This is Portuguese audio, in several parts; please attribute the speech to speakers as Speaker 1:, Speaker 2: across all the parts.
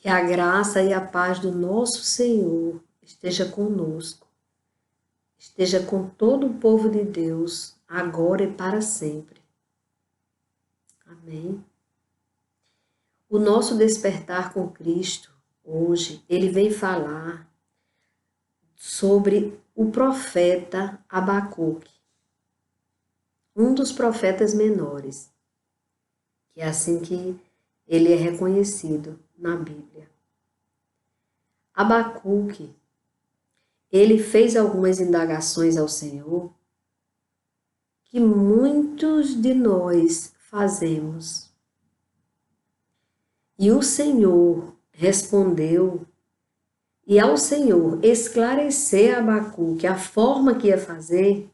Speaker 1: Que a graça e a paz do nosso Senhor esteja conosco, esteja com todo o povo de Deus, agora e para sempre. Amém. O nosso despertar com Cristo, hoje, ele vem falar sobre o profeta Abacuque, um dos profetas menores, que é assim que ele é reconhecido na Bíblia. Abacuque, ele fez algumas indagações ao Senhor que muitos de nós fazemos. E o Senhor respondeu, e ao Senhor esclarecer a Abacuque a forma que ia fazer,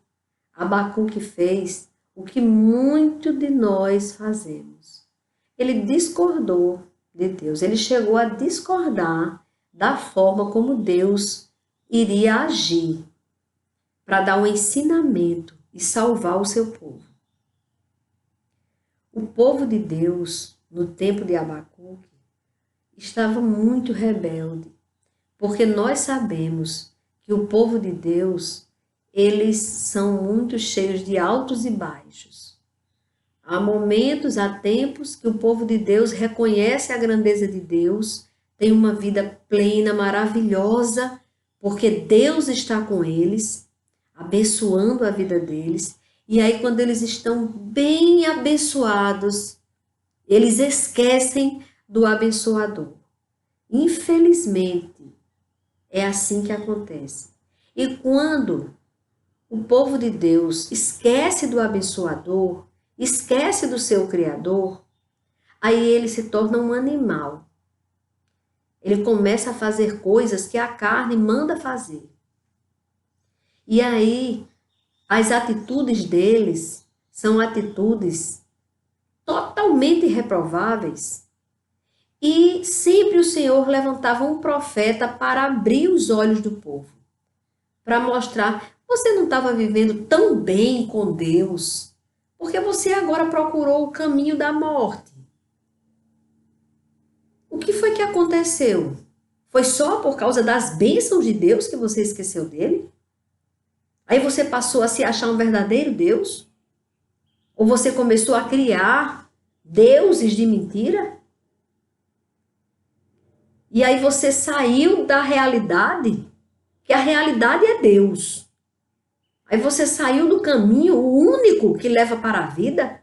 Speaker 1: Abacuque fez o que muito de nós fazemos. Ele discordou de Deus, ele chegou a discordar da forma como Deus iria agir para dar um ensinamento e salvar o seu povo. O povo de Deus, no tempo de Abacuque, estava muito rebelde, porque nós sabemos que o povo de Deus, eles são muito cheios de altos e baixos. Há momentos, há tempos que o povo de Deus reconhece a grandeza de Deus, tem uma vida plena, maravilhosa, porque Deus está com eles, abençoando a vida deles. E aí, quando eles estão bem abençoados, eles esquecem do abençoador. Infelizmente, é assim que acontece. E quando o povo de Deus esquece do abençoador, esquece do seu Criador, aí ele se torna um animal. Ele começa a fazer coisas que a carne manda fazer. E aí, as atitudes deles são atitudes totalmente reprováveis. E sempre o Senhor levantava um profeta para abrir os olhos do povo, para mostrar, você não estava vivendo tão bem com Deus, porque você agora procurou o caminho da morte. O que foi que aconteceu? Foi só por causa das bênçãos de Deus que você esqueceu dele? Aí você passou a se achar um verdadeiro Deus? Ou você começou a criar deuses de mentira? E aí você saiu da realidade, que a realidade é Deus. Aí você saiu do caminho, o único que leva para a vida.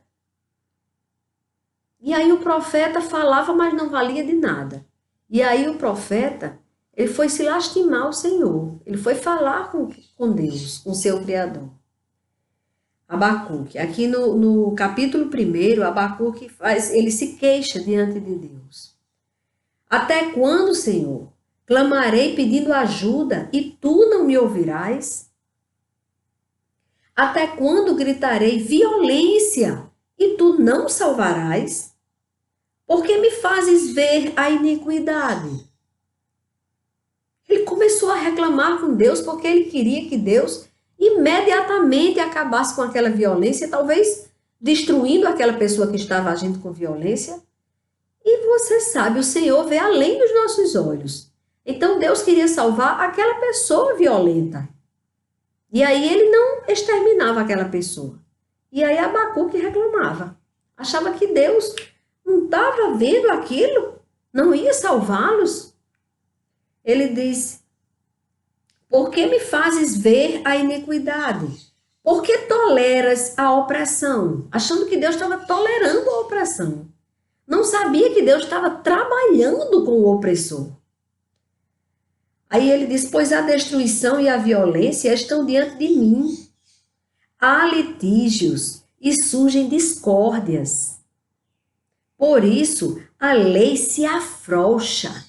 Speaker 1: E aí o profeta falava, mas não valia de nada. E aí o profeta, ele foi se lastimar ao Senhor. Ele foi falar com Deus, com seu Criador. Abacuque. Aqui no capítulo 1, Abacuque ele se queixa diante de Deus. Até quando, Senhor, clamarei pedindo ajuda e tu não me ouvirás? Até quando gritarei violência e tu não salvarás? Por que me fazes ver a iniquidade? Ele começou a reclamar com Deus porque ele queria que Deus imediatamente acabasse com aquela violência, talvez destruindo aquela pessoa que estava agindo com violência. E você sabe, o Senhor vê além dos nossos olhos. Então Deus queria salvar aquela pessoa violenta. E aí ele não exterminava aquela pessoa. E aí Abacuque reclamava. Achava que Deus não estava vendo aquilo, não ia salvá-los. Ele diz, por que me fazes ver a iniquidade? Por que toleras a opressão? Achando que Deus estava tolerando a opressão. Não sabia que Deus estava trabalhando com o opressor. Aí ele diz, pois a destruição e a violência estão diante de mim. Há litígios e surgem discórdias. Por isso, a lei se afrouxa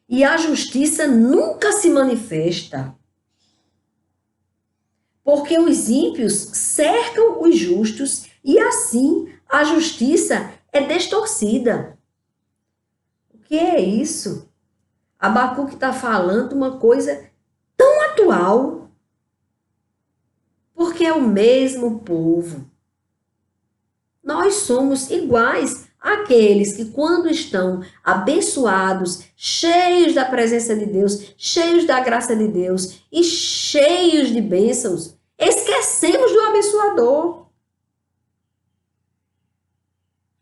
Speaker 1: e a justiça nunca se manifesta. Porque os ímpios cercam os justos e assim a justiça é distorcida. O que é isso? Abacuque está falando uma coisa tão atual, porque é o mesmo povo. Nós somos iguais aqueles que quando estão abençoados, cheios da presença de Deus, cheios da graça de Deus e cheios de bênçãos, esquecemos do abençoador.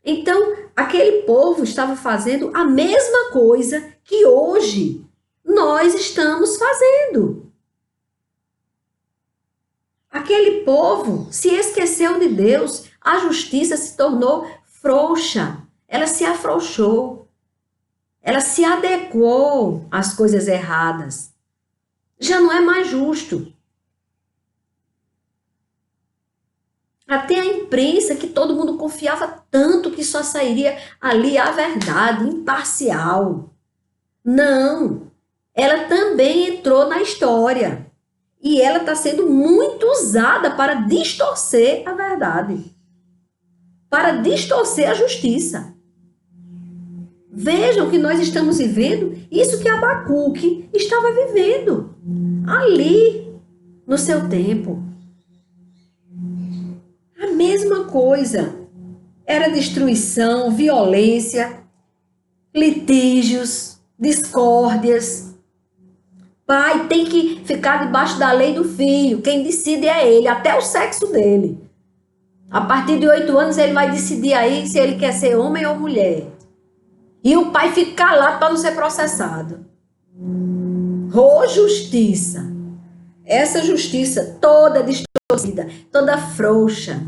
Speaker 1: Então, aquele povo estava fazendo a mesma coisa que hoje nós estamos fazendo. Aquele povo se esqueceu de Deus, a justiça se tornou frouxa, ela se afrouxou, ela se adequou às coisas erradas. Já não é mais justo. Até a imprensa, que todo mundo confiava tanto que só sairia ali a verdade, imparcial. Não, ela também entrou na história. E ela está sendo muito usada para distorcer a verdade. Para distorcer a justiça. Vejam que nós estamos vivendo isso que Abacuque estava vivendo. Ali, no seu tempo. A mesma coisa. Era destruição, violência, litígios, discórdias. Pai tem que ficar debaixo da lei do filho. Quem decide é ele, até o sexo dele. A partir de 8 anos ele vai decidir aí se ele quer ser homem ou mulher. E o pai fica calado para não ser processado. Ô justiça! Essa justiça toda distorcida, toda frouxa,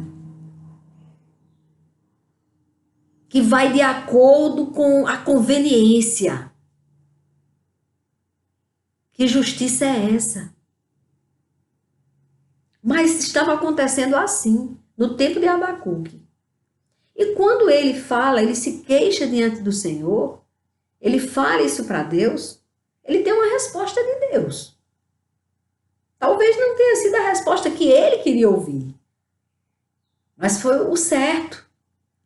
Speaker 1: que vai de acordo com a conveniência. Que justiça é essa? Mas estava acontecendo assim, no tempo de Abacuque. E quando ele fala, ele se queixa diante do Senhor, ele fala isso para Deus, ele tem uma resposta de Deus. Talvez não tenha sido a resposta que ele queria ouvir, mas foi o certo.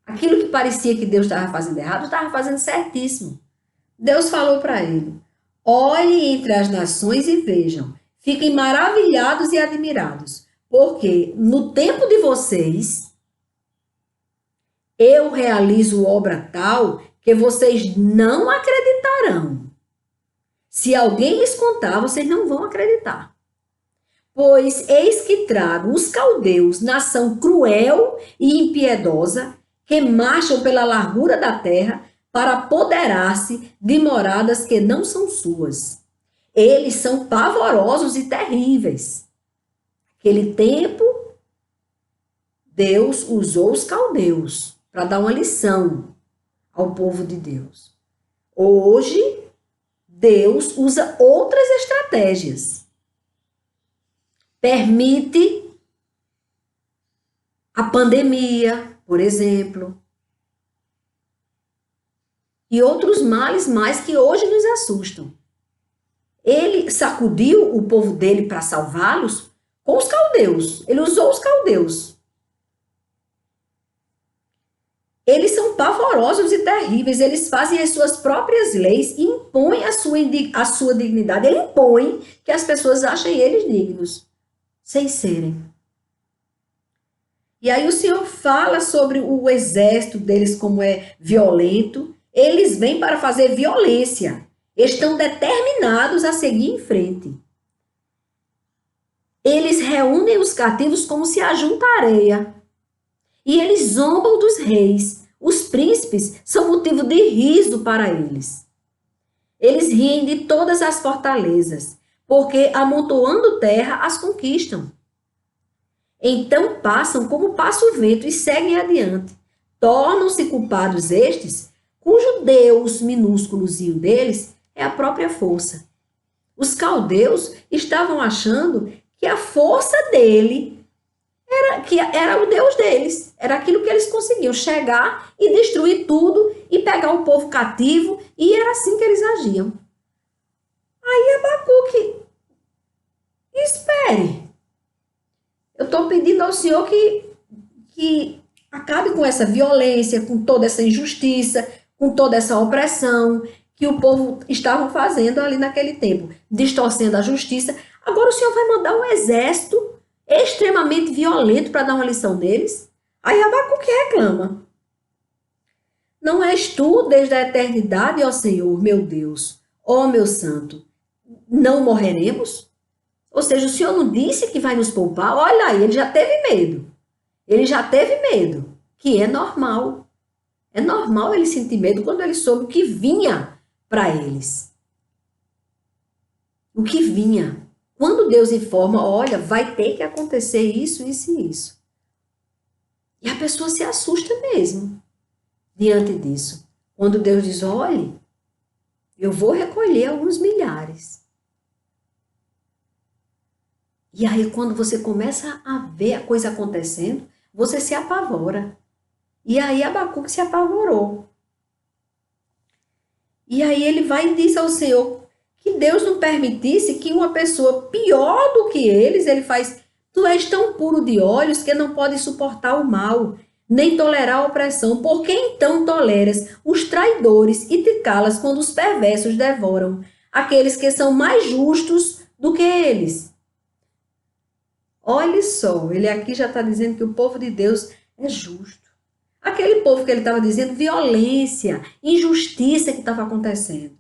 Speaker 1: Aquilo que parecia que Deus estava fazendo errado, estava fazendo certíssimo. Deus falou para ele: olhem entre as nações e vejam, fiquem maravilhados e admirados, porque no tempo de vocês, eu realizo obra tal que vocês não acreditarão. Se alguém lhes contar, vocês não vão acreditar. Pois eis que trago os caldeus, nação cruel e impiedosa, que marcham pela largura da terra para apoderar-se de moradas que não são suas. Eles são pavorosos e terríveis. Naquele tempo, Deus usou os caldeus para dar uma lição ao povo de Deus. Hoje, Deus usa outras estratégias. Permite a pandemia, por exemplo, e outros males mais que hoje nos assustam. Ele sacudiu o povo dele para salvá-los com os caldeus. Ele usou os caldeus. Eles são pavorosos e terríveis. Eles fazem as suas próprias leis e impõem a sua dignidade. Ele impõe que as pessoas achem eles dignos, sem serem. E aí o Senhor fala sobre o exército deles como é violento. Eles vêm para fazer violência. Estão determinados a seguir em frente. Eles reúnem os cativos como se ajunta areia. E eles zombam dos reis. Os príncipes são motivo de riso para eles. Eles riem de todas as fortalezas, porque amontoando terra as conquistam. Então passam como passa o vento e seguem adiante. Tornam-se culpados estes, cujo Deus minúsculozinho deles é a própria força. Os caldeus estavam achando que a força dele era o Deus deles. Era aquilo que eles conseguiam chegar e destruir tudo e pegar o povo cativo, e era assim que eles agiam. Aí Abacuque, espere. Eu estou pedindo ao Senhor que acabe com essa violência, com toda essa injustiça, com toda essa opressão que o povo estava fazendo ali naquele tempo, distorcendo a justiça. Agora o Senhor vai mandar um exército extremamente violento para dar uma lição neles. Aí Abacuque reclama. Não és tu desde a eternidade, ó Senhor, meu Deus, ó meu santo, não morreremos? Ou seja, o Senhor não disse que vai nos poupar? Olha aí, ele já teve medo. Ele já teve medo, que é normal. É normal ele sentir medo quando ele soube o que vinha para eles. O que vinha. Quando Deus informa, olha, vai ter que acontecer isso, isso e isso. E a pessoa se assusta mesmo diante disso. Quando Deus diz, olhe, eu vou recolher alguns milhares. E aí, quando você começa a ver a coisa acontecendo, você se apavora. E aí, Abacuque se apavorou. E aí, ele vai e diz ao Senhor que Deus não permitisse que uma pessoa pior do que eles, ele faz, tu és tão puro de olhos que não pode suportar o mal, nem tolerar a opressão. Por que então toleras os traidores e te calas quando os perversos devoram aqueles que são mais justos do que eles? Olha só, ele aqui já está dizendo que o povo de Deus é justo. Aquele povo que ele estava dizendo, violência, injustiça que estava acontecendo.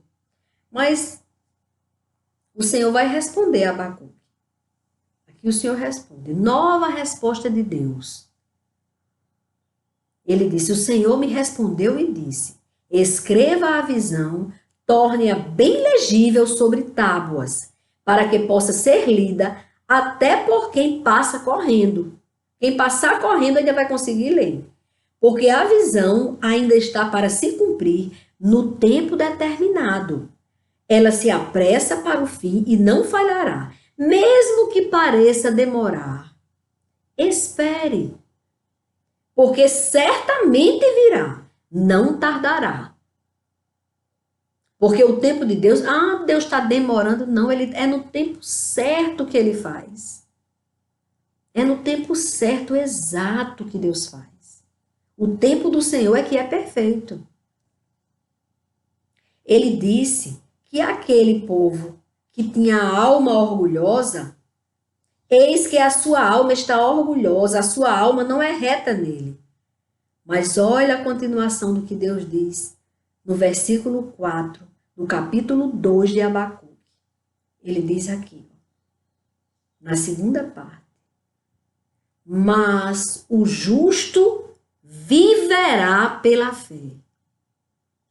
Speaker 1: Mas o Senhor vai responder a Abacuque. Aqui o Senhor responde, nova resposta de Deus. Ele disse, o Senhor me respondeu e disse, escreva a visão, torne-a bem legível sobre tábuas, para que possa ser lida até por quem passa correndo. Quem passar correndo ainda vai conseguir ler. Porque a visão ainda está para se cumprir no tempo determinado. Ela se apressa para o fim e não falhará, mesmo que pareça demorar. Espere, porque certamente virá, não tardará. Porque o tempo de Deus, Deus está demorando. Não, ele é no tempo certo que ele faz. É no tempo certo, exato que Deus faz. O tempo do Senhor é que é perfeito. Ele disse que aquele povo que tinha a alma orgulhosa, eis que a sua alma está orgulhosa, a sua alma não é reta nele. Mas olha a continuação do que Deus diz no versículo 4, no capítulo 2 de Abacuque. Ele diz aqui, na segunda parte, mas o justo viverá pela fé.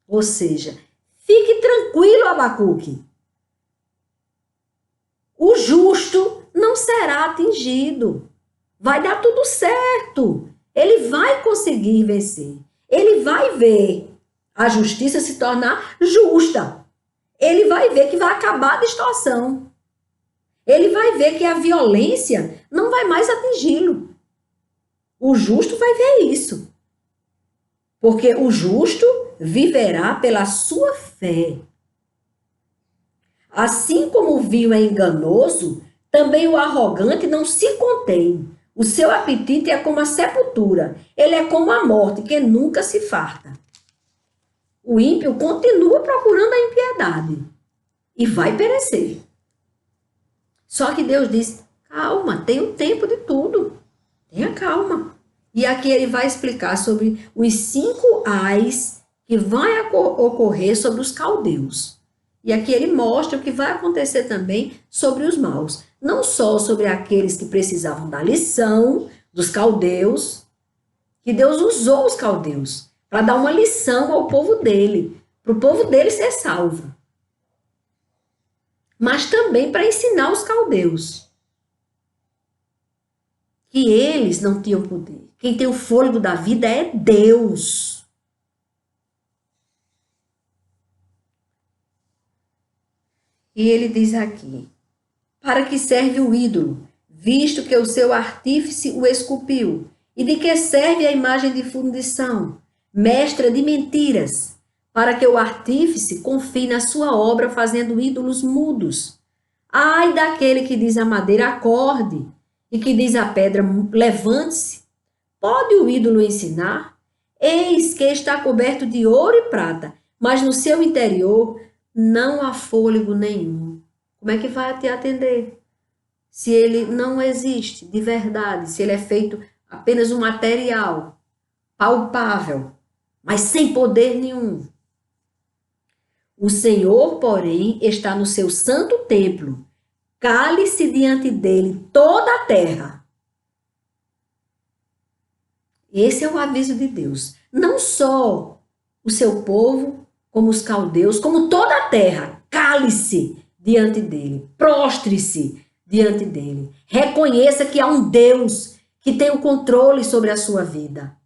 Speaker 1: Ou seja, fique tranquilo, Abacuque. O justo não será atingido. Vai dar tudo certo. Ele vai conseguir vencer. Ele vai ver a justiça se tornar justa. Ele vai ver que vai acabar a distorção. Ele vai ver que a violência não vai mais atingi-lo. O justo vai ver isso. Porque o justo viverá pela sua fé. Assim como o vinho é enganoso, também o arrogante não se contém. O seu apetite é como a sepultura. Ele é como a morte, que nunca se farta. O ímpio continua procurando a impiedade e vai perecer. Só que Deus diz, calma, tem um tempo de tudo. Tenha calma. E aqui ele vai explicar sobre os 5 ais que vai ocorrer sobre os caldeus. E aqui ele mostra o que vai acontecer também sobre os maus. Não só sobre aqueles que precisavam da lição dos caldeus, que Deus usou os caldeus para dar uma lição ao povo dele, para o povo dele ser salvo. Mas também para ensinar os caldeus que eles não tinham poder. Quem tem o fôlego da vida é Deus. E ele diz aqui, para que serve o ídolo, visto que o seu artífice o esculpiu? E de que serve a imagem de fundição, mestra de mentiras, para que o artífice confie na sua obra fazendo ídolos mudos? Ai daquele que diz à madeira, acorde, e que diz à pedra, levante-se. Pode o ídolo ensinar? Eis que está coberto de ouro e prata, mas no seu interior não há fôlego nenhum. Como é que vai te atender? Se ele não existe de verdade, se ele é feito apenas um material palpável, mas sem poder nenhum. O Senhor, porém, está no seu santo templo. Cale-se diante dele toda a terra. Esse é o aviso de Deus. Não só o seu povo, como os caldeus, como toda a terra. Cale-se diante dele. Prostre-se diante dele. Reconheça que há um Deus que tem o controle sobre a sua vida,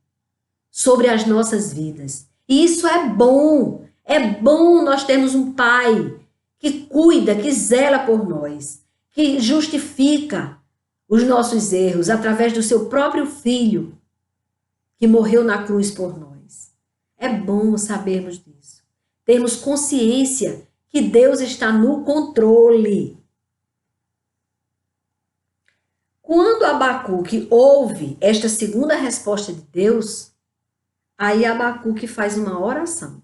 Speaker 1: sobre as nossas vidas. E isso é bom. É bom nós termos um Pai que cuida, que zela por nós, que justifica os nossos erros através do seu próprio Filho, que morreu na cruz por nós. É bom sabermos disso. Termos consciência que Deus está no controle. Quando Abacuque ouve esta segunda resposta de Deus, aí Abacuque faz uma oração.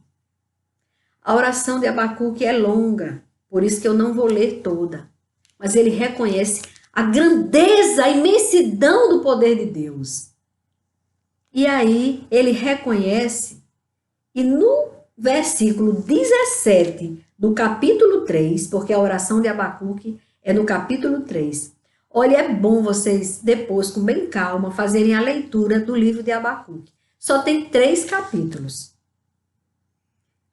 Speaker 1: A oração de Abacuque é longa, por isso que eu não vou ler toda. Mas ele reconhece a grandeza, a imensidão do poder de Deus. E aí ele reconhece, e no versículo 17 do capítulo 3, porque a oração de Abacuque é no capítulo 3. Olha, é bom vocês depois, com bem calma, fazerem a leitura do livro de Abacuque. Só tem 3 capítulos.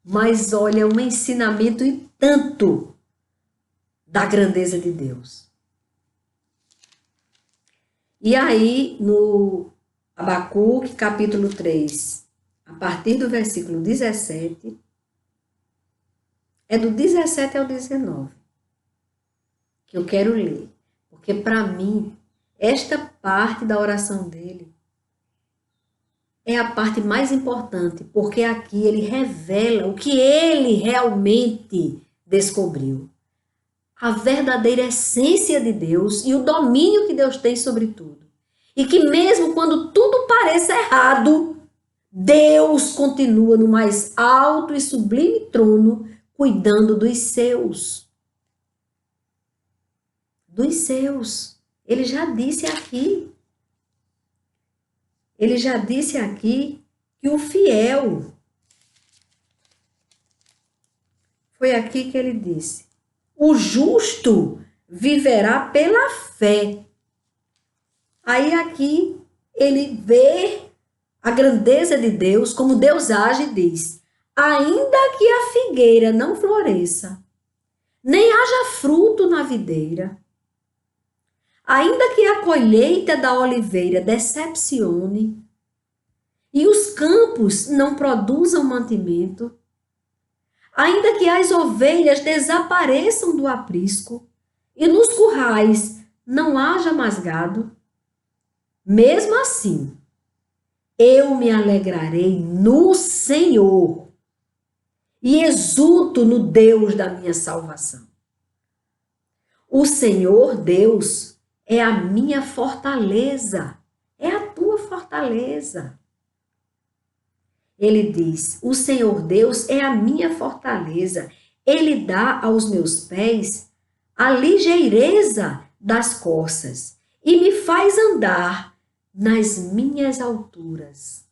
Speaker 1: Mas olha, um ensinamento e tanto da grandeza de Deus. E aí, no Abacuque, capítulo 3, a partir do versículo 17, é do 17 ao 19, que eu quero ler. Porque, para mim, esta parte da oração dele é a parte mais importante, porque aqui ele revela o que ele realmente descobriu. A verdadeira essência de Deus e o domínio que Deus tem sobre tudo. E que mesmo quando tudo pareça errado, Deus continua no mais alto e sublime trono, cuidando dos seus. Dos seus. Ele já disse aqui. Ele já disse aqui que o fiel. Foi aqui que ele disse. O justo viverá pela fé. Aí aqui ele vê a grandeza de Deus, como Deus age e diz: ainda que a figueira não floresça, nem haja fruto na videira, ainda que a colheita da oliveira decepcione, e os campos não produzam mantimento, ainda que as ovelhas desapareçam do aprisco, e nos currais não haja mais gado, mesmo assim, eu me alegrarei no Senhor e exulto no Deus da minha salvação. O Senhor Deus é a minha fortaleza, é a tua fortaleza. Ele diz, o Senhor Deus é a minha fortaleza, ele dá aos meus pés a ligeireza das corças e me faz andar nas minhas alturas.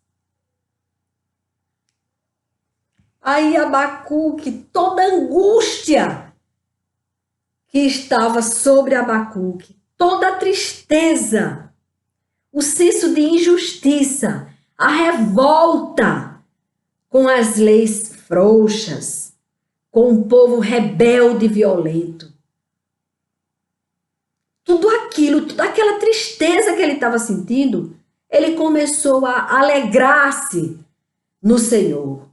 Speaker 1: Aí Abacuque, toda a angústia que estava sobre Abacuque, toda a tristeza, o senso de injustiça, a revolta com as leis frouxas, com o povo rebelde e violento. Tudo aquilo, toda aquela tristeza que ele estava sentindo, ele começou a alegrar-se no Senhor.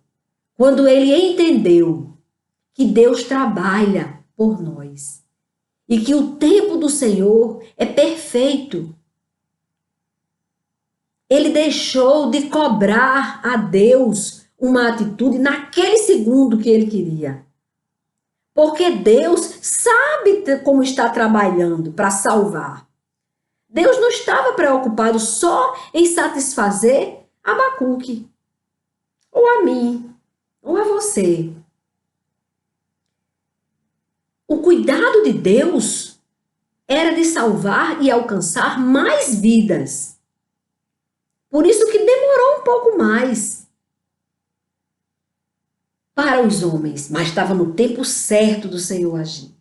Speaker 1: Quando ele entendeu que Deus trabalha por nós e que o tempo do Senhor é perfeito. Ele deixou de cobrar a Deus uma atitude naquele segundo que ele queria. Porque Deus sabe como está trabalhando para salvar. Deus não estava preocupado só em satisfazer Abacuque, ou a mim, ou a você. O cuidado de Deus era de salvar e alcançar mais vidas. Por isso que demorou um pouco mais. para os homens, mas estava no tempo certo do Senhor agir.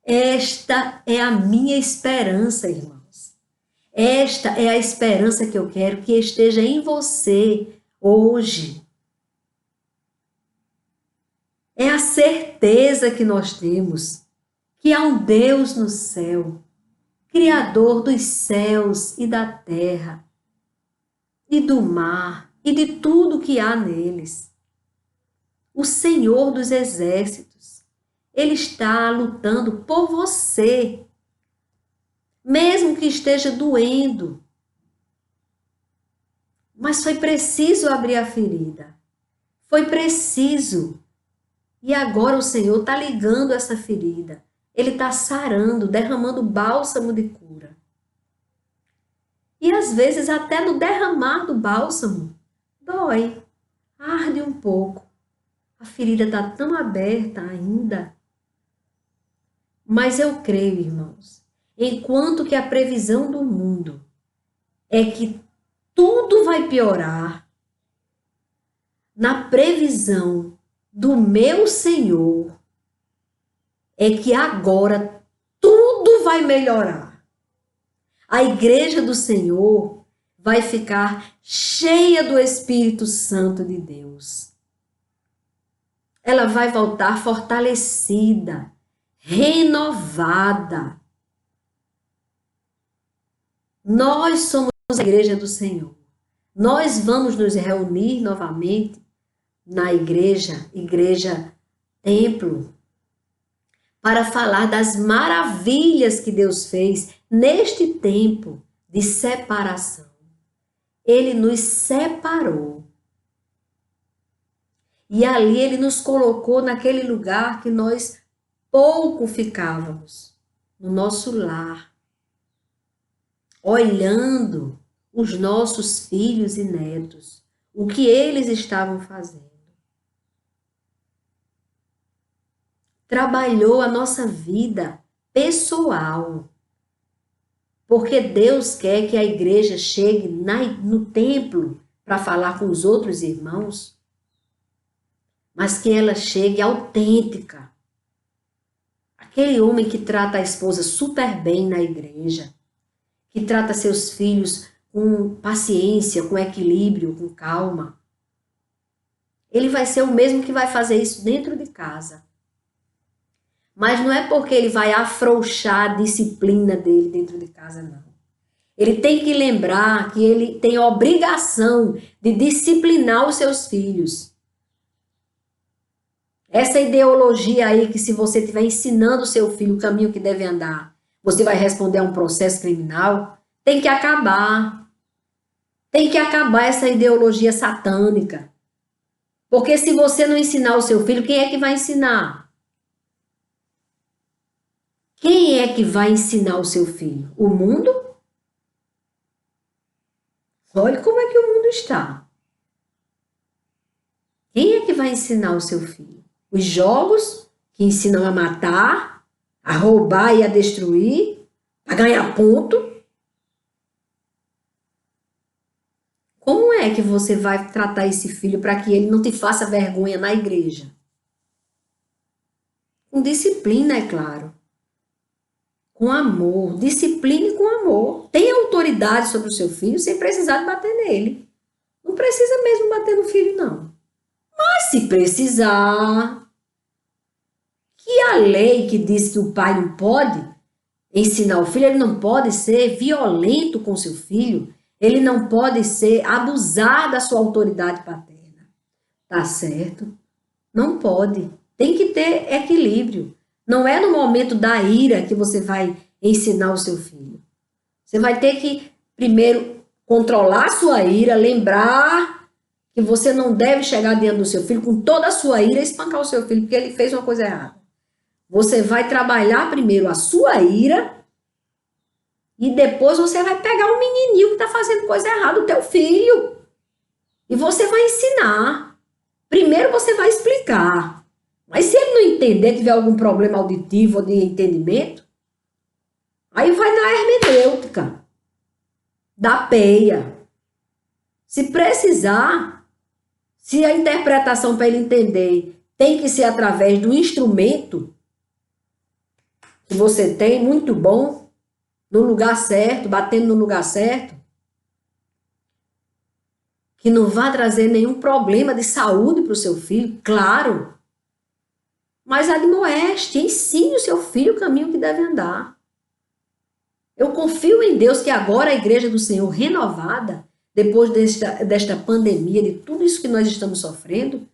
Speaker 1: Esta é a minha esperança, irmãos. Esta é a esperança que eu quero que esteja em você hoje. É a certeza que nós temos que há um Deus no céu, Criador dos céus e da terra, e do mar, e de tudo que há neles. O Senhor dos exércitos, Ele está lutando por você, mesmo que esteja doendo. Mas foi preciso abrir a ferida. Foi preciso. E agora o Senhor está ligando essa ferida. Ele está sarando, derramando bálsamo de cura. E às vezes até no derramar do bálsamo, dói, arde um pouco. A ferida está tão aberta ainda. Mas eu creio, irmãos, enquanto que a previsão do mundo é que tudo vai piorar, na previsão do meu Senhor é que agora tudo vai melhorar. A igreja do Senhor vai ficar cheia do Espírito Santo de Deus. Ela vai voltar fortalecida, renovada. Nós somos a igreja do Senhor. Nós vamos nos reunir novamente na igreja templo, para falar das maravilhas que Deus fez neste tempo de separação. Ele nos separou. E ali Ele nos colocou naquele lugar que nós pouco ficávamos, no nosso lar, olhando os nossos filhos e netos, o que eles estavam fazendo. Trabalhou a nossa vida pessoal, porque Deus quer que a igreja chegue no templo para falar com os outros irmãos, mas que ela chegue autêntica. Aquele homem que trata a esposa super bem na igreja, que trata seus filhos com paciência, com equilíbrio, com calma, ele vai ser o mesmo que vai fazer isso dentro de casa. Mas não é porque ele vai afrouxar a disciplina dele dentro de casa, não. Ele tem que lembrar que ele tem a obrigação de disciplinar os seus filhos. Essa ideologia aí que se você estiver ensinando o seu filho o caminho que deve andar, você vai responder a um processo criminal, tem que acabar. Tem que acabar essa ideologia satânica. Porque se você não ensinar o seu filho, quem é que vai ensinar? Quem é que vai ensinar o seu filho? O mundo? Olha como é que o mundo está. Quem é que vai ensinar o seu filho? Os jogos que ensinam a matar, a roubar e a destruir, a ganhar ponto. Como é que você vai tratar esse filho para que ele não te faça vergonha na igreja? Com disciplina, é claro. Com amor, discipline com amor. Tenha autoridade sobre o seu filho sem precisar de bater nele. Não precisa mesmo bater no filho, não. Mas se precisar, que a lei que diz que o pai não pode ensinar o filho, ele não pode ser violento com seu filho, ele não pode ser abusar da sua autoridade paterna. Tá certo? Não pode. Tem que ter equilíbrio. Não é no momento da ira que você vai ensinar o seu filho. Você vai ter que, primeiro, controlar a sua ira, lembrar que você não deve chegar diante do seu filho com toda a sua ira e espancar o seu filho porque ele fez uma coisa errada. Você vai trabalhar primeiro a sua ira e depois você vai pegar o menininho que está fazendo coisa errada, o teu filho. E você vai ensinar. Primeiro você vai explicar. Mas se ele não entender, tiver algum problema auditivo ou de entendimento, aí vai na hermenêutica, da peia. Se precisar, se a interpretação para ele entender tem que ser através do instrumento que você tem, muito bom, no lugar certo, batendo no lugar certo, que não vai trazer nenhum problema de saúde para o seu filho, claro. Mas admoeste, ensine o seu filho o caminho que deve andar. Eu confio em Deus que agora a igreja do Senhor renovada, depois desta pandemia, de tudo isso que nós estamos sofrendo,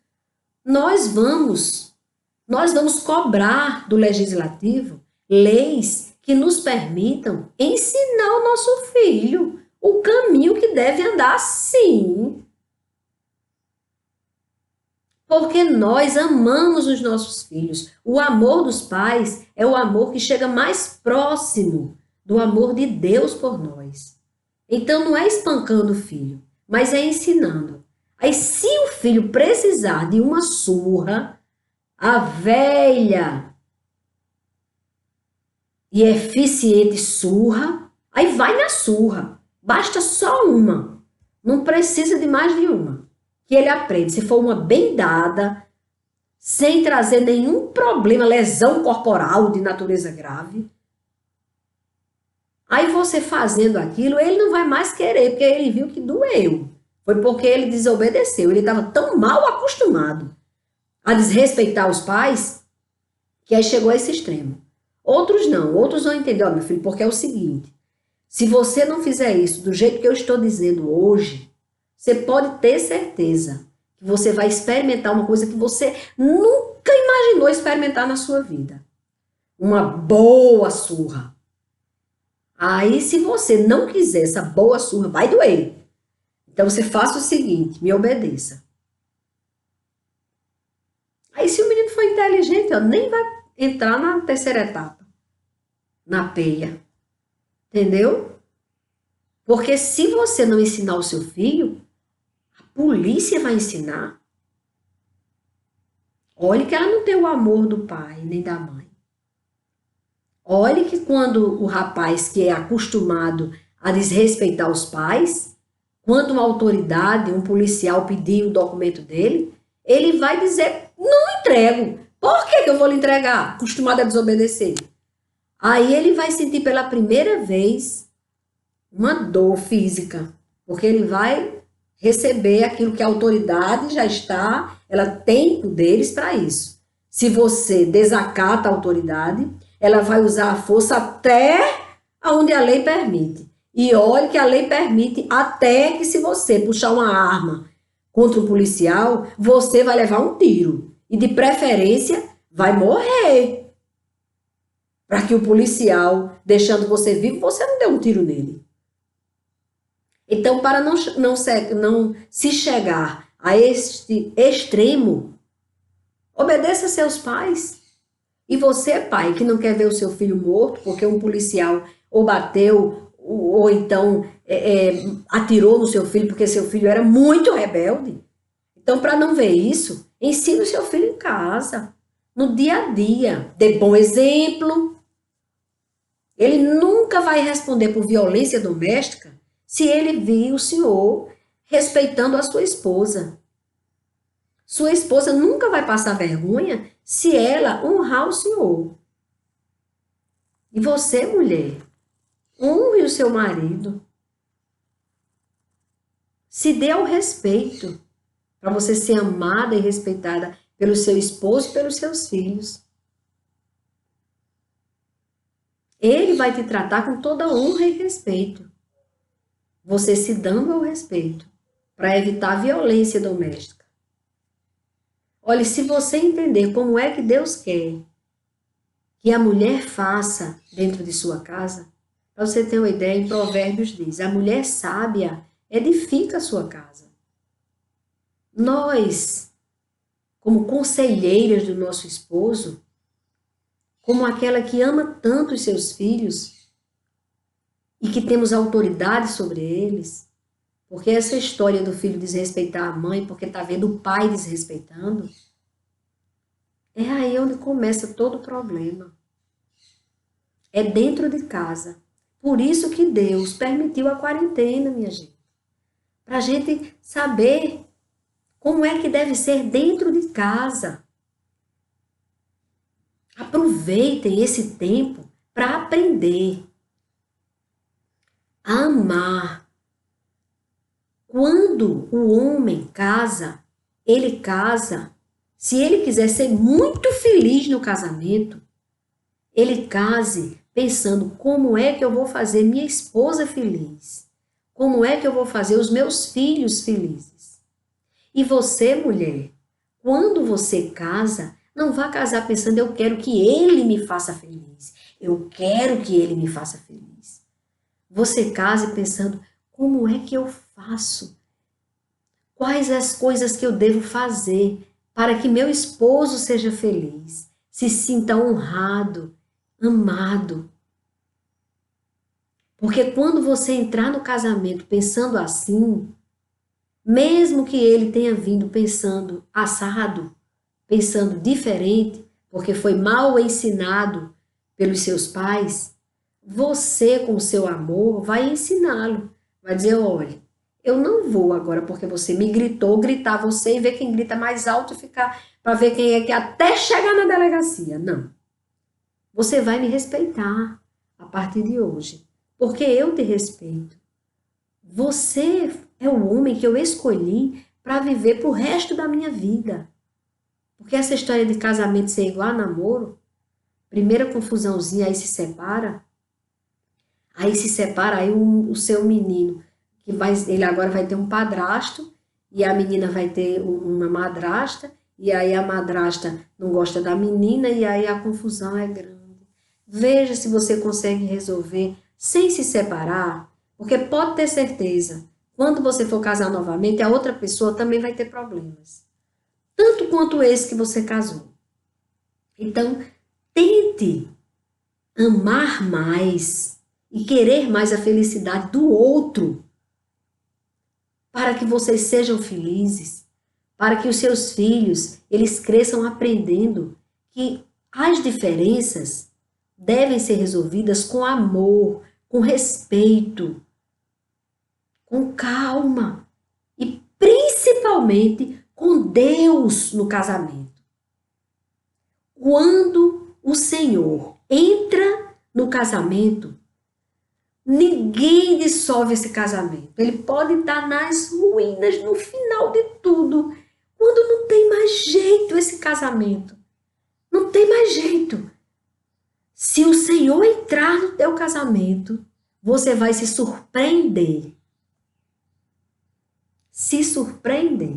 Speaker 1: nós vamos cobrar do legislativo leis que nos permitam ensinar o nosso filho o caminho que deve andar, sim. Porque nós amamos os nossos filhos. O amor dos pais é o amor que chega mais próximo do amor de Deus por nós. Então não é espancando o filho, mas é ensinando. Aí se o filho precisar de uma surra, a velha e eficiente surra, aí vai na surra. Basta só uma. Não precisa de mais de uma. Que ele aprende. Se for uma bem dada, sem trazer nenhum problema, lesão corporal de natureza grave. Aí você fazendo aquilo, ele não vai mais querer, porque ele viu que doeu. Foi porque ele desobedeceu. Ele estava tão mal acostumado a desrespeitar os pais, que aí chegou a esse extremo. Outros não. Outros vão entender, ó, meu filho, porque é o seguinte. Se você não fizer isso do jeito que eu estou dizendo hoje, você pode ter certeza que você vai experimentar uma coisa que você nunca imaginou experimentar na sua vida. Uma boa surra. Aí, se você não quiser essa boa surra, vai doer. Então, você faça o seguinte, me obedeça. Aí, se o menino for inteligente, ó, nem vai entrar na terceira etapa, na peia. Entendeu? Porque se você não ensinar o seu filho, a polícia vai ensinar. Olhe que ela não tem o amor do pai nem da mãe. Olhe que quando o rapaz que é acostumado a desrespeitar os pais, quando uma autoridade, um policial pedir o documento dele, ele vai dizer, não entrego. Por que eu vou lhe entregar? Acostumado a desobedecer. Aí ele vai sentir pela primeira vez uma dor física, porque ele vai receber aquilo que a autoridade já está, ela tem poderes para isso. Se você desacata a autoridade, ela vai usar a força até onde a lei permite. E olhe que a lei permite até que se você puxar uma arma contra um policial, você vai levar um tiro. E de preferência, vai morrer. Para que o policial, deixando você vivo, você não dê um tiro nele. Então, para não se chegar a este extremo, obedeça a seus pais. E você, pai, que não quer ver o seu filho morto porque um policial ou bateu ou então atirou no seu filho porque seu filho era muito rebelde. Então, para não ver isso, ensine o seu filho em casa, no dia a dia. Dê bom exemplo. Ele nunca vai responder por violência doméstica se ele vir o senhor respeitando a sua esposa. Sua esposa nunca vai passar vergonha se ela honrar o senhor. E você, mulher, honre o seu marido. Se dê ao respeito para você ser amada e respeitada pelo seu esposo e pelos seus filhos. Ele vai te tratar com toda honra e respeito. Você se dando ao respeito para evitar a violência doméstica. Olha, se você entender como é que Deus quer que a mulher faça dentro de sua casa, para você ter uma ideia, em Provérbios diz, a mulher sábia edifica a sua casa. Nós, como conselheiras do nosso esposo, como aquela que ama tanto os seus filhos e que temos autoridade sobre eles, porque essa história do filho desrespeitar a mãe porque está vendo o pai desrespeitando, é aí onde começa todo o problema. É dentro de casa. Por isso que Deus permitiu a quarentena, minha gente. Para a gente saber como é que deve ser dentro de casa. Aproveitem esse tempo para aprender a amar. Quando o homem casa, se ele quiser ser muito feliz no casamento, ele case pensando como é que eu vou fazer minha esposa feliz, como é que eu vou fazer os meus filhos felizes. E você, mulher, quando você casa, não vá casar pensando eu quero que ele me faça feliz, eu quero que ele me faça feliz. Você case pensando como é que eu faço, quais as coisas que eu devo fazer para que meu esposo seja feliz, se sinta honrado, amado. Porque quando você entrar no casamento pensando assim, mesmo que ele tenha vindo pensando assado, pensando diferente, porque foi mal ensinado pelos seus pais, você, com o seu amor, vai ensiná-lo. Vai dizer, olha, eu não vou agora porque você me gritou, gritar você e ver quem grita mais alto e ficar para ver quem é que até chegar na delegacia. Não. Você vai me respeitar a partir de hoje, porque eu te respeito. Você é o homem que eu escolhi para viver pro resto da minha vida. Porque essa história de casamento ser igual a namoro, primeira confusãozinha, aí se separa, aí o seu menino, ele agora vai ter um padrasto, e a menina vai ter uma madrasta, e aí a madrasta não gosta da menina, e aí a confusão é grande. Veja se você consegue resolver sem se separar, porque pode ter certeza, quando você for casar novamente, a outra pessoa também vai ter problemas. Tanto quanto esse que você casou. Então, tente amar mais e querer mais a felicidade do outro, para que vocês sejam felizes, para que os seus filhos, eles cresçam aprendendo que as diferenças devem ser resolvidas com amor, com respeito, com calma e principalmente com Deus no casamento. Quando o Senhor entra no casamento, ninguém dissolve esse casamento. Ele pode estar nas ruínas, no final de tudo, quando não tem mais jeito esse casamento. Não tem mais jeito. Se o Senhor entrar no teu casamento, você vai se surpreender. Se surpreender.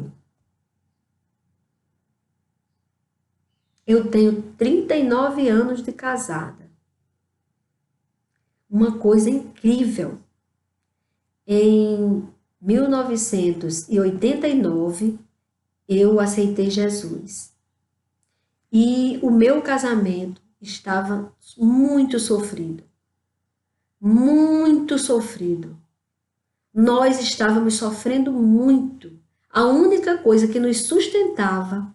Speaker 1: Eu tenho 39 anos de casada. Uma coisa incrível. Em 1989, eu aceitei Jesus. E o meu casamento estava muito sofrido. Muito sofrido. Nós estávamos sofrendo muito. A única coisa que nos sustentava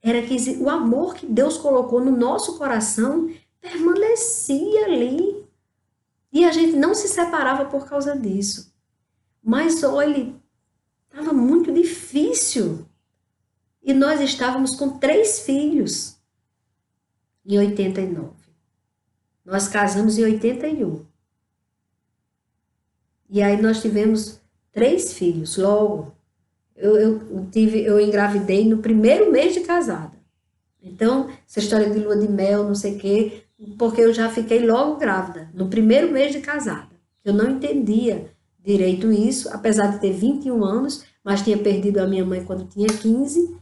Speaker 1: era que o amor que Deus colocou no nosso coração permanecia ali. E a gente não se separava por causa disso. Mas, olha, estava muito difícil. E nós estávamos com 3 filhos em 89. Nós casamos em 81. E aí nós tivemos 3 filhos logo. Eu engravidei no primeiro mês de casada. Então, essa história de lua de mel, não sei o quê, porque eu já fiquei logo grávida, no primeiro mês de casada. Eu não entendia direito isso, apesar de ter 21 anos, mas tinha perdido a minha mãe quando tinha 15,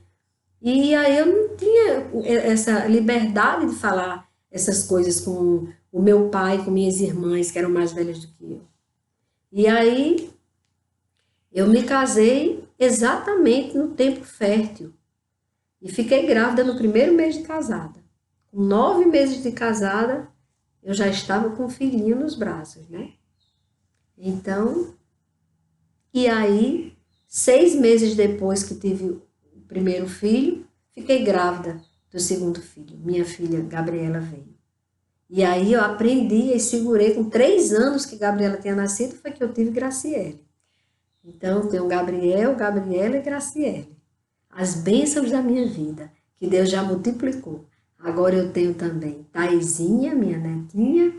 Speaker 1: e aí eu não tinha essa liberdade de falar essas coisas com o meu pai, com minhas irmãs, que eram mais velhas do que eu. E aí eu me casei exatamente no tempo fértil. E fiquei grávida no primeiro mês de casada. Com 9 meses de casada, eu já estava com um filhinho nos braços, né? Então, e aí, 6 meses depois que tive o primeiro filho, fiquei grávida do segundo filho. Minha filha, Gabriela, veio. E aí eu aprendi e segurei, com 3 anos que Gabriela tinha nascido, foi que eu tive Graciele. Então, tenho Gabriel, Gabriela e Graciele. As bênçãos da minha vida, que Deus já multiplicou. Agora eu tenho também Taizinha, minha netinha,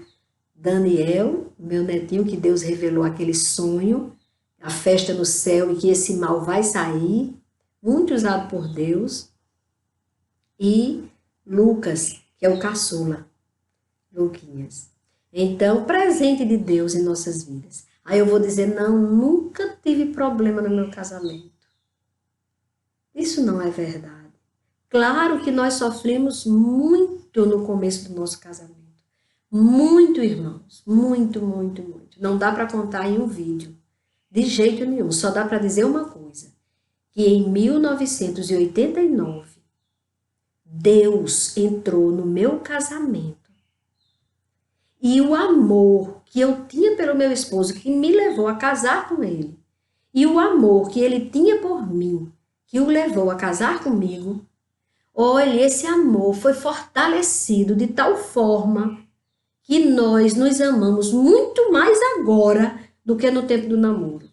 Speaker 1: Daniel, meu netinho, que Deus revelou aquele sonho, a festa no céu e que esse mal vai sair, muito usado por Deus. E Lucas, que é o caçula, Luquinhas. Então, presente de Deus em nossas vidas. Aí eu vou dizer, não, nunca tive problema no meu casamento. Isso não é verdade. Claro que nós sofremos muito no começo do nosso casamento. Muito, irmãos. Muito, muito, muito. Não dá para contar em um vídeo. De jeito nenhum. Só dá para dizer uma coisa. Que em 1989, Deus entrou no meu casamento. E o amor que eu tinha pelo meu esposo, que me levou a casar com ele, e o amor que ele tinha por mim, que o levou a casar comigo, olha, esse amor foi fortalecido de tal forma que nós nos amamos muito mais agora do que no tempo do namoro.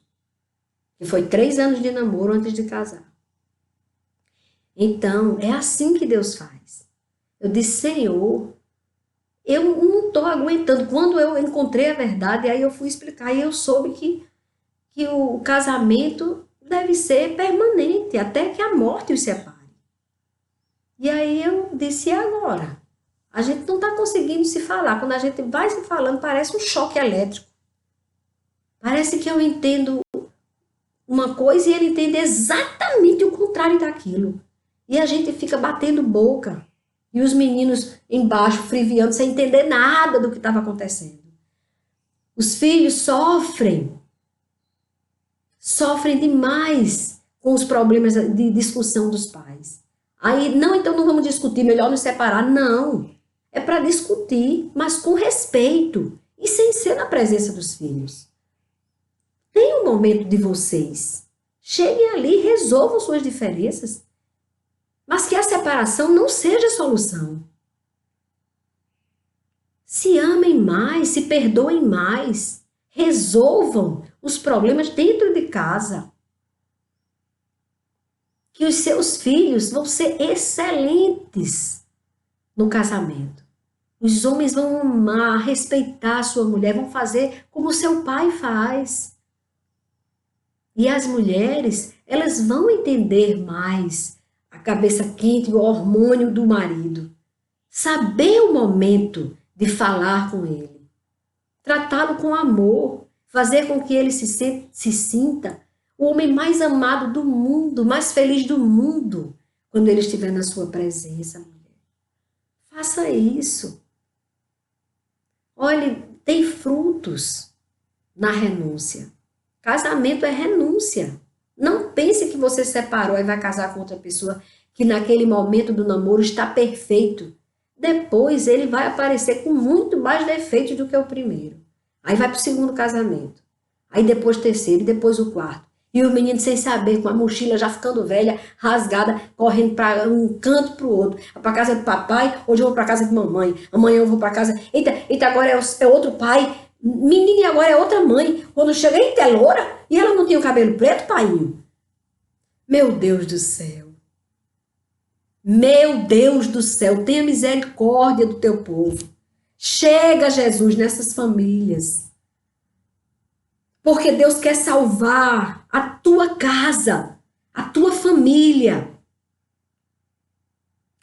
Speaker 1: Que foi 3 anos de namoro antes de casar. Então, é assim que Deus faz. Eu disse, Senhor, eu não estou aguentando. Quando eu encontrei a verdade, aí eu fui explicar e eu soube que o casamento deve ser permanente, até que a morte os separe. E aí eu disse, e agora? A gente não está conseguindo se falar. Quando a gente vai se falando, parece um choque elétrico. Parece que eu entendo uma coisa e ele entende exatamente o contrário daquilo. E a gente fica batendo boca. E os meninos embaixo, friviando, sem entender nada do que estava acontecendo. Os filhos sofrem demais com os problemas de discussão dos pais. Aí, não, então não vamos discutir, melhor nos separar. Não, é para discutir, mas com respeito e sem ser na presença dos filhos. Tem um momento de vocês. Cheguem ali e resolvam suas diferenças. Mas que a separação não seja a solução. Se amem mais, se perdoem mais, resolvam os problemas dentro de casa. Que os seus filhos vão ser excelentes no casamento. Os homens vão amar, respeitar a sua mulher, vão fazer como seu pai faz. E as mulheres, elas vão entender mais a cabeça quente, o hormônio do marido. Saber o momento de falar com ele. Tratá-lo com amor. Fazer com que ele se sinta o homem mais amado do mundo, mais feliz do mundo, quando ele estiver na sua presença, mulher. Faça isso. Olhe, tem frutos na renúncia. Casamento é renúncia. Não pense que você separou e vai casar com outra pessoa que naquele momento do namoro está perfeito. Depois ele vai aparecer com muito mais defeitos do que o primeiro. Aí vai para o segundo casamento. Aí depois o terceiro e depois o quarto. E o menino sem saber, com a mochila já ficando velha, rasgada, correndo para um canto para o outro. Para a casa do papai, hoje eu vou para a casa de mamãe. Amanhã eu vou para a casa... Eita, agora é outro pai. Menina, e agora é outra mãe. Quando chega, eita, é loura? E ela não tinha o cabelo preto, painho? Meu Deus do céu. Meu Deus do céu, tenha misericórdia do teu povo. Chega, Jesus, nessas famílias. Porque Deus quer salvar a tua casa, a tua família,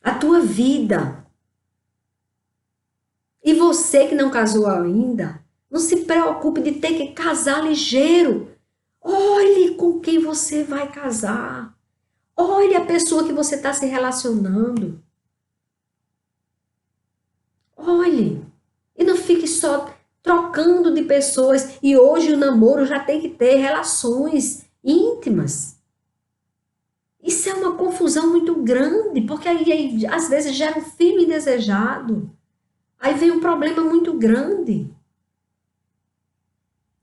Speaker 1: a tua vida. E você que não casou ainda, não se preocupe de ter que casar ligeiro. Olhe com quem você vai casar. Olhe a pessoa que você está se relacionando. Olhe. E não fique só trocando de pessoas. E hoje o namoro já tem que ter relações íntimas. Isso é uma confusão muito grande, porque aí às vezes gera um filho indesejado. Aí vem um problema muito grande.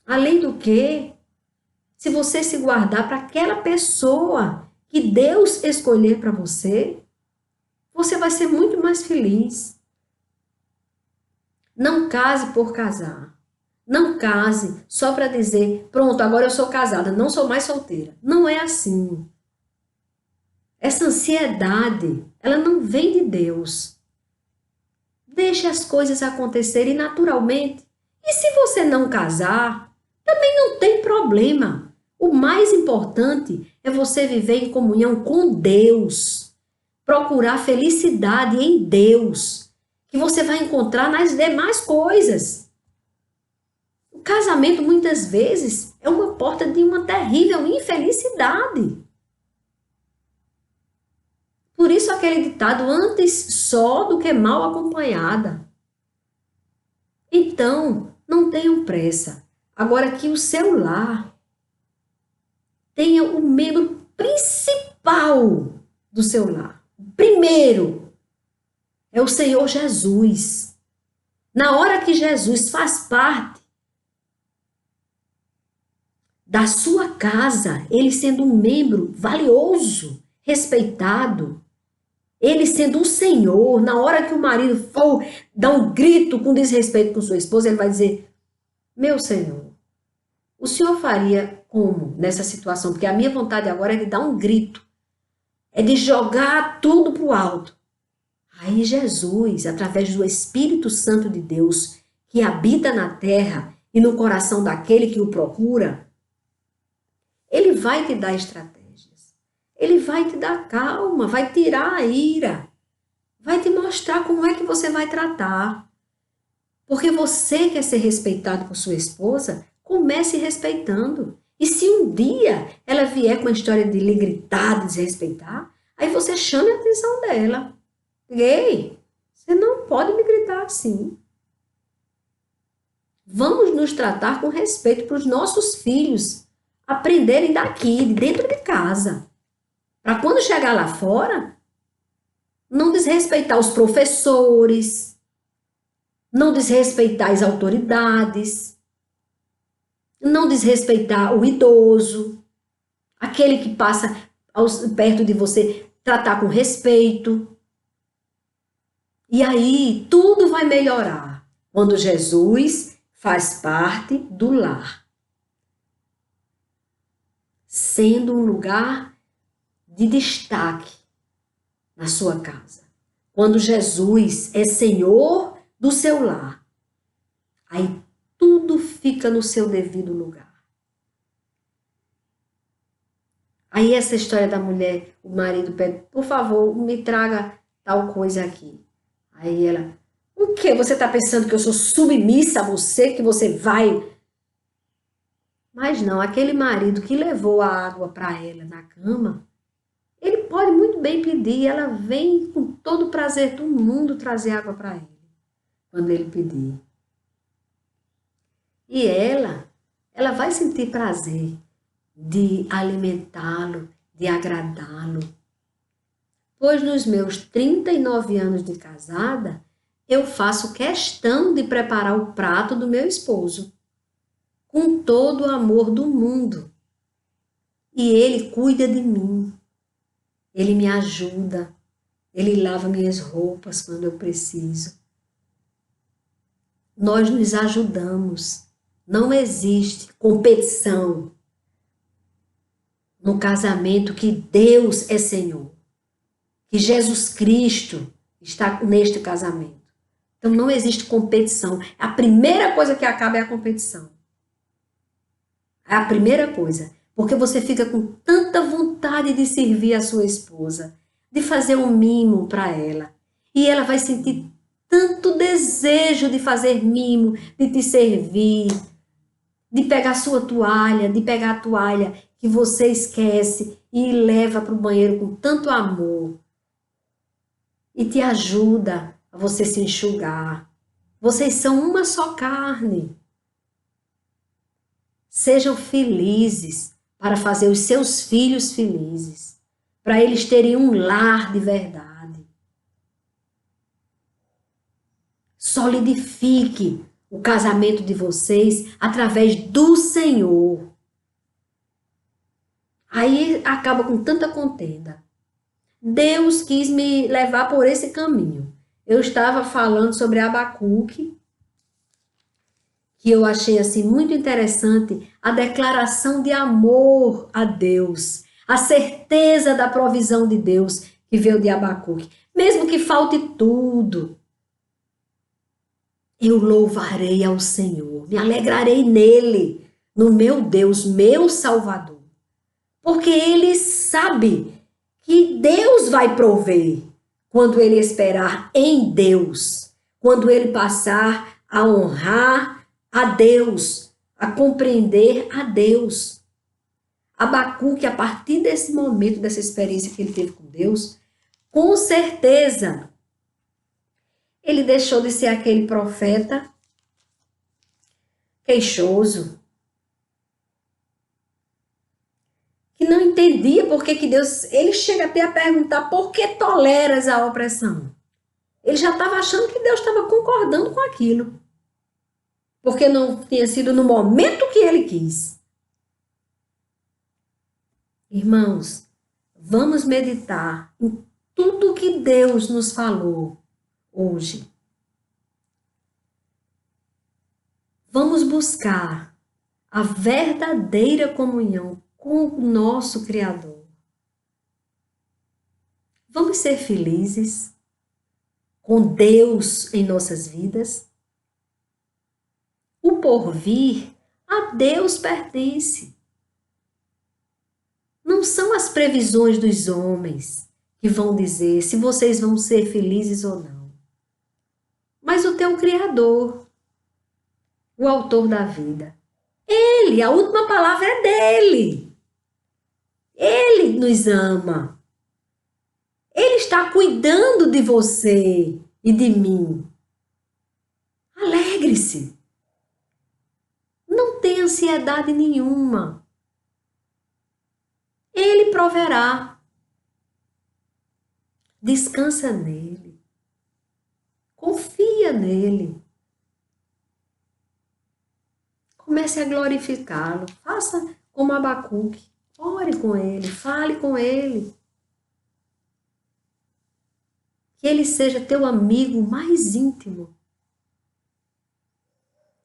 Speaker 1: Além do que, se você se guardar para aquela pessoa que Deus escolher para você, você vai ser muito mais feliz. Não case por casar. Não case só para dizer, pronto, agora eu sou casada, não sou mais solteira. Não é assim. Essa ansiedade, ela não vem de Deus. Deixe as coisas acontecerem naturalmente. E se você não casar, também não tem problema. O mais importante é você viver em comunhão com Deus. Procurar felicidade em Deus, que você vai encontrar nas demais coisas. O casamento, muitas vezes, é uma porta de uma terrível infelicidade. Por isso aquele ditado, antes só do que mal acompanhada. Então, não tenham pressa. Agora que o seu lar tenha o membro principal do seu lar. O primeiro é o Senhor Jesus. Na hora que Jesus faz parte da sua casa, ele sendo um membro valioso, respeitado, ele sendo o Senhor, na hora que o marido for dar um grito com desrespeito com sua esposa, ele vai dizer, meu Senhor, o Senhor faria como nessa situação? Porque a minha vontade agora é de dar um grito, é de jogar tudo para o alto. Aí Jesus, através do Espírito Santo de Deus, que habita na terra e no coração daquele que o procura, ele vai te dar estratégias. Ele vai te dar calma, vai tirar a ira, vai te mostrar como é que você vai tratar. Porque você quer ser respeitado por sua esposa, comece respeitando. E se um dia ela vier com a história de lhe gritar, de desrespeitar, aí você chame a atenção dela. Ei, você não pode me gritar assim. Vamos nos tratar com respeito para os nossos filhos aprenderem daqui, de dentro de casa. Para quando chegar lá fora, não desrespeitar os professores, não desrespeitar as autoridades, não desrespeitar o idoso, aquele que passa perto de você, tratar com respeito. E aí tudo vai melhorar quando Jesus faz parte do lar, sendo um lugar de destaque na sua casa. Quando Jesus é Senhor do seu lar, aí tudo fica no seu devido lugar. Aí essa história da mulher, o marido pede, por favor, me traga tal coisa aqui. Aí ela, o quê? Você está pensando que eu sou submissa a você, que você vai... Mas não, aquele marido que levou a água para ela na cama, ele pode muito bem pedir, ela vem com todo o prazer do mundo trazer água para ele, quando ele pedir. E ela vai sentir prazer de alimentá-lo, de agradá-lo. Pois nos meus 39 anos de casada, eu faço questão de preparar o prato do meu esposo, com todo o amor do mundo. E ele cuida de mim. Ele me ajuda, ele lava minhas roupas quando eu preciso. Nós nos ajudamos. Não existe competição no casamento que Deus é Senhor, que Jesus Cristo está neste casamento. Então não existe competição. A primeira coisa que acaba é a competição. É a primeira coisa. Porque você fica com tanta vontade de servir a sua esposa, de fazer um mimo para ela. E ela vai sentir tanto desejo de fazer mimo, de te servir, de pegar sua toalha, de pegar a toalha que você esquece e leva para o banheiro com tanto amor. E te ajuda a você se enxugar. Vocês são uma só carne. Sejam felizes para fazer os seus filhos felizes, para eles terem um lar de verdade. Solidifique o casamento de vocês através do Senhor. Aí acaba com tanta contenda. Deus quis me levar por esse caminho. Eu estava falando sobre Abacuque, que eu achei assim muito interessante, a declaração de amor a Deus, a certeza da provisão de Deus que veio de Abacuque. Mesmo que falte tudo, Eu louvarei ao Senhor, me alegrarei nele, no meu Deus, meu Salvador. Porque ele sabe que Deus vai prover quando ele esperar em Deus, quando ele passar a honrar a Deus, a compreender a Deus. Abacuque, a partir desse momento, dessa experiência que ele teve com Deus, com certeza, ele deixou de ser aquele profeta queixoso, que não entendia por que Deus... Ele chega até a perguntar por que toleras a opressão. Ele já estava achando que Deus estava concordando com aquilo, porque não tinha sido no momento que ele quis. Irmãos, vamos meditar em tudo que Deus nos falou hoje. Vamos buscar a verdadeira comunhão com o nosso Criador. Vamos ser felizes com Deus em nossas vidas. O porvir a Deus pertence. Não são as previsões dos homens que vão dizer se vocês vão ser felizes ou não. Mas o teu Criador, o autor da vida, ele, a última palavra é dele. Ele nos ama. Ele está cuidando de você e de mim. Alegre-se. Não tenha ansiedade nenhuma. Ele proverá. Descansa nele. Confia nele. Comece a glorificá-lo. Faça como Abacuque. Ore com ele, fale com ele. Que ele seja teu amigo mais íntimo.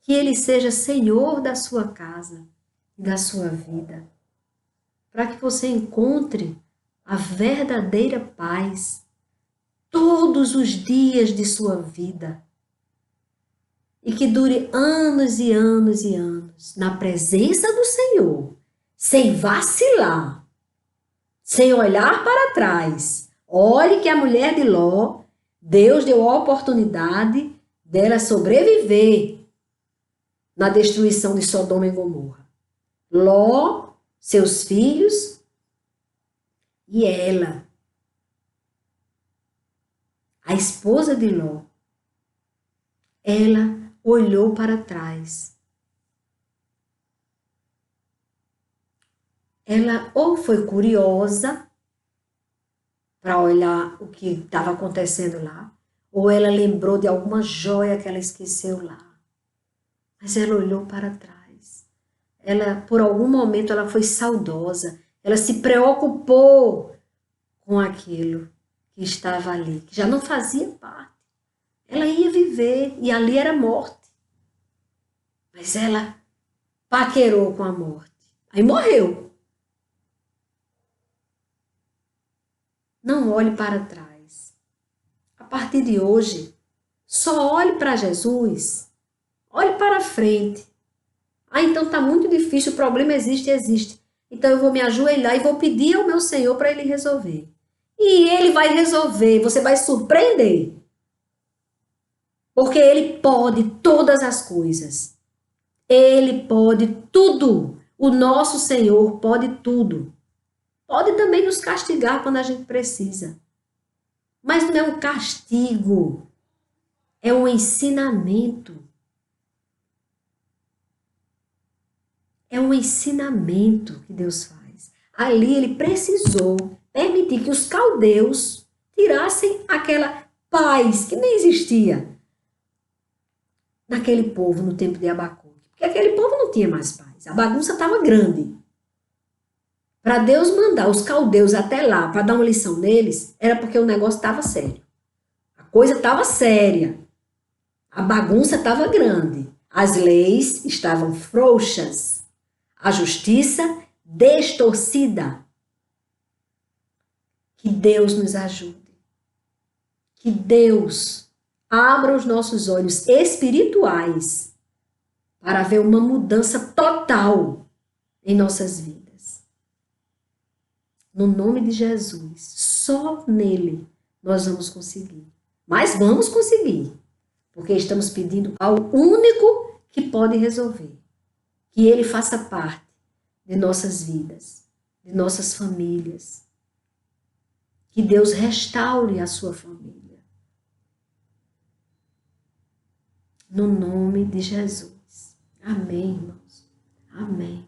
Speaker 1: Que ele seja senhor da sua casa e da sua vida. Para que você encontre a verdadeira paz todos os dias de sua vida. E que dure anos e anos e anos na presença do Senhor, sem vacilar, sem olhar para trás. Olhe que a mulher de Ló, Deus deu a oportunidade dela sobreviver na destruição de Sodoma e Gomorra. Ló, seus filhos e ela, a esposa de Ló, ela olhou para trás. Ela ou foi curiosa para olhar o que estava acontecendo lá, ou ela lembrou de alguma joia que ela esqueceu lá. Mas ela olhou para trás. Ela, por algum momento, ela foi saudosa. Ela se preocupou com aquilo que estava ali, que já não fazia parte. Ela ia viver e ali era morte. Mas ela paquerou com a morte. Aí morreu. Não olhe para trás. A partir de hoje, só olhe para Jesus. Olhe para frente. Ah, então está muito difícil, o problema existe, existe. Então eu vou me ajoelhar e vou pedir ao meu Senhor para ele resolver. E ele vai resolver, você vai surpreender. Porque ele pode todas as coisas. Ele pode tudo. O nosso Senhor pode tudo. Pode também nos castigar quando a gente precisa. Mas não é um castigo. É um ensinamento. É um ensinamento que Deus faz. Ali ele precisou permitir que os caldeus tirassem aquela paz que nem existia naquele povo no tempo de Abacuque. Porque aquele povo não tinha mais paz. A bagunça estava grande. Para Deus mandar os caldeus até lá para dar uma lição neles, era porque o negócio estava sério. A coisa estava séria. A bagunça estava grande. As leis estavam frouxas. A justiça distorcida. Que Deus nos ajude. Que Deus abra os nossos olhos espirituais para ver uma mudança total em nossas vidas. No nome de Jesus, só nele nós vamos conseguir. Mas vamos conseguir, porque estamos pedindo ao único que pode resolver. Que ele faça parte de nossas vidas, de nossas famílias. Que Deus restaure a sua família. No nome de Jesus. Amém, irmãos. Amém.